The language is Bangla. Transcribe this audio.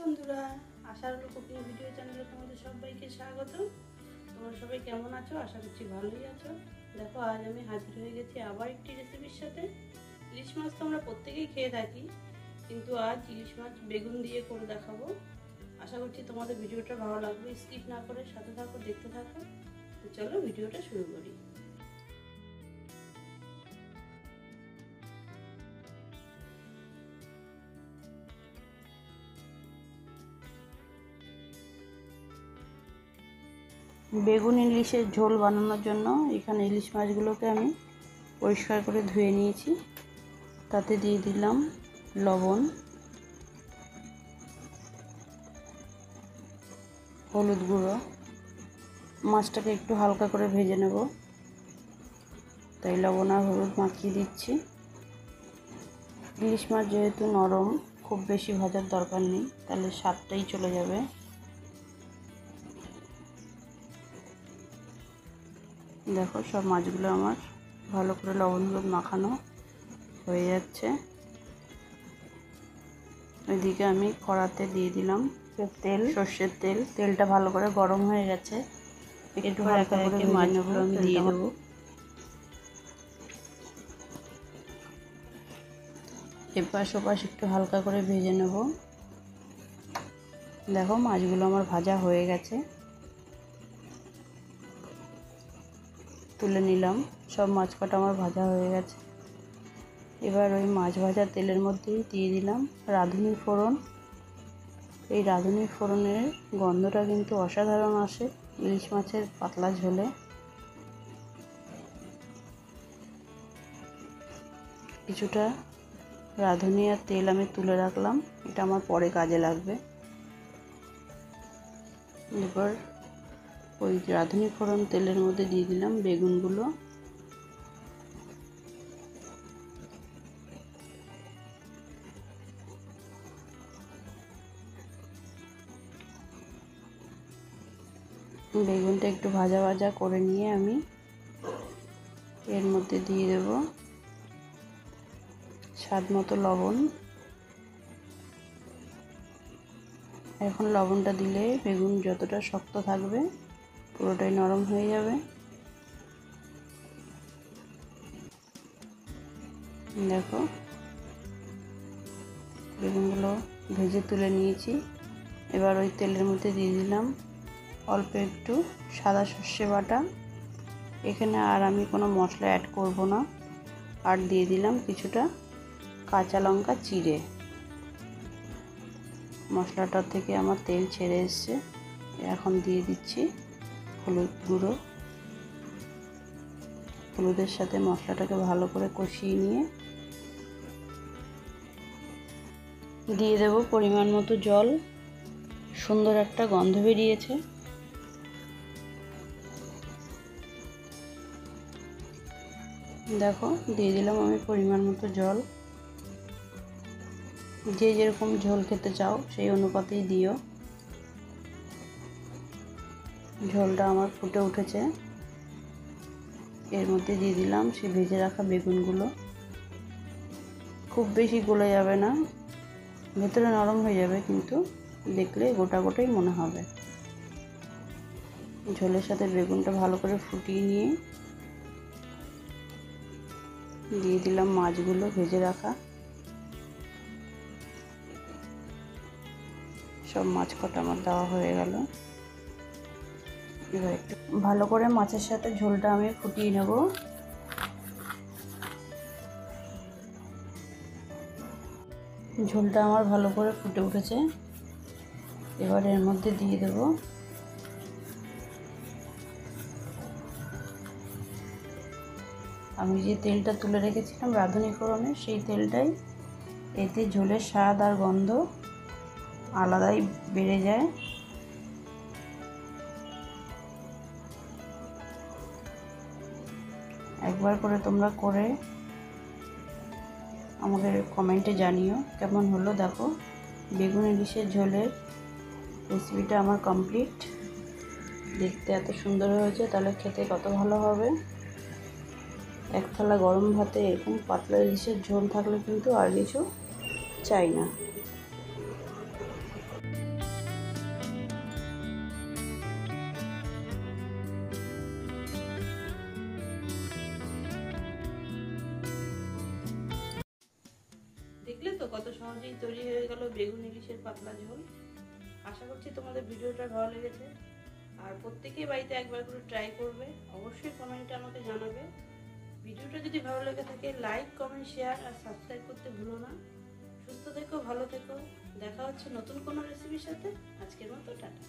বন্ধুরা, আশার আলো কুকিং ভিডিও চ্যানেলে তোমাদের সবাইকে স্বাগত। তোমরা সবাই কেমন আছো? আশা করছি ভালোই আছো। দেখো, আজ আমি হাজির হয়ে গেছি আবার একটি রেসিপির সাথে। ইলিশ মাছ তো আমরা প্রত্যেকেই খেয়ে থাকি, কিন্তু আজ ইলিশ মাছ বেগুন দিয়ে করে দেখাবো। আশা করছি তোমাদের ভিডিওটা ভালো লাগবে। স্কিপ না করে সাথে থাকো, দেখতে থাকো। তো চলো ভিডিওটা শুরু করি। বেগুন ইলিশের ঝোল বানানোর জন্য এখানে ইলিশ মাছগুলোকে আমি পরিষ্কার করে ধুয়ে নিয়েছি। তাতে দিয়ে দিলাম লবণ, হলুদ গুঁড়ো। মাছটাকে একটু হালকা করে ভেজে নেব, তাই লবণ আর হলুদ মাখিয়ে দিচ্ছি। ইলিশ মাছ যেহেতু নরম, খুব বেশি ভাজার দরকার নেই, তাহলে স্বাদটাই চলে যাবে। দেখো, সব মাছগুলো আমার ভালো করে লবণ হলুদ মাখানো হয়ে যাচ্ছে। ওইদিকে আমি কড়াতে দিয়ে দিলাম তেল, সর্ষের তেল। তেলটা ভালো করে গরম হয়ে গেছে। একটু হালকা করে মাছগুলো আমি দিয়ে দেবো। এপাশ ওপাশ একটু হালকা করে ভেজে নেব। দেখো, মাছগুলো আমার ভাজা হয়ে গেছে, তুলে নিলাম। সব মাছ কটা আমার ভাজা হয়ে গেছে। এবার ওই মাছ ভাজা তেলের মধ্যেই দিয়ে দিলাম রাঁধুনি ফোড়ন। এই রাঁধুনি ফোড়নের গন্ধটা কিন্তু অসাধারণ আসে ইলিশ মাছের পাতলা ঝোলে। কিছুটা রাঁধুনি আর তেল আমি তুলে রাখলাম, এটা আমার পরে কাজে লাগবে। এবার ওই রাঁধুনি ফোড়ন তেলের মধ্যে দিয়ে দিলাম বেগুনগুলো। বেগুনটা একটু ভাজা ভাজা করে নিয়ে আমি এর মধ্যে দিয়ে দেব স্বাদ মতো লবণ। এখন লবণটা দিলে বেগুন যতটা শক্ত থাকবে পুরোটাই নরম হয়ে যাবে। দেখো, বেগুনগুলো ভেজে তুলে নিয়েছি। এবার ওই তেলের মধ্যে দিয়ে দিলাম অল্প একটু সাদা সর্ষে বাটা। এখানে আর আমি কোনো মশলা অ্যাড করব না। আর দিয়ে দিলাম কিছুটা কাঁচা লঙ্কা চিড়ে। মশলাটা থেকে আমার তেল ছেড়ে এসছে। এখন দিয়ে দিচ্ছি হলুদ গুঁড়ো। হলুদের সাথে মশলাটাকে ভালো করে কষিয়ে নিয়ে দিয়ে দেব পরিমাণ মতো জল। সুন্দর একটা গন্ধ বেরিয়েছে। দেখো, দিয়ে দিলাম আমি পরিমাণ মতো জল। যে যেরকম ঝোল খেতে চাও সেই অনুপাতেই দিও। ঝোলটা আমার ফুটে উঠেছে। এর মধ্যে দিয়ে দিলাম সে ভেজে রাখা বেগুনগুলো। খুব বেশি গলে যাবে না, ভেতরে নরম হয়ে যাবে, কিন্তু দেখলে গোটা গোটাই মনে হবে। ঝোলের সাথে বেগুনটা ভালো করে ফুটিয়ে নিয়ে দিয়ে দিলাম মাছগুলো ভেজে রাখা। সব মাছ কটা আমার দেওয়া হয়ে গেল। এবার একটু ভালো করে মাছের সাথে ঝোলটা আমি ফুটিয়ে নেব। ঝোলটা আমার ভালো করে ফুটে উঠেছে। এবার এর মধ্যে দিয়ে দেব আমি যে তেলটা তুলে রেখেছিলাম রাঁধুনি ফোড়নের, সেই তেলটাই। এতে ঝোলের স্বাদ আর গন্ধ আলাদাই বেড়ে যায়। একবার করে তোমরা করে আমাদের কমেন্টে জানিও কেমন হলো। দেখো, বেগুন ইলিশের ঝোলের রেসিপিটা আমার কমপ্লিট। দেখতে এত সুন্দর হয়েছে, তাহলে খেতে কত ভালো হবে। এক থালা গরম ভাতে এরকম পাতলা ইলিশের ঝোল থাকলে কিন্তু আর কিছু চাই না। সহজেই তৈরি হয়ে গেল বেগুন ইলিশের পাতলা ঝোল। আশা করছি তোমাদের ভিডিওটা ভালো লেগেছে, আর প্রত্যেকেই বাড়িতে একবার করে ট্রাই করবে। অবশ্যই কমেন্টে আমাকে জানাবে। ভিডিওটা যদি ভালো লেগে থাকে লাইক, কমেন্ট, শেয়ার আর সাবস্ক্রাইব করতে ভুলো না। সুস্থ থেকো, ভালো থেকো। দেখা হচ্ছে নতুন কোনো রেসিপির সাথে। আজকের মতো টাটা।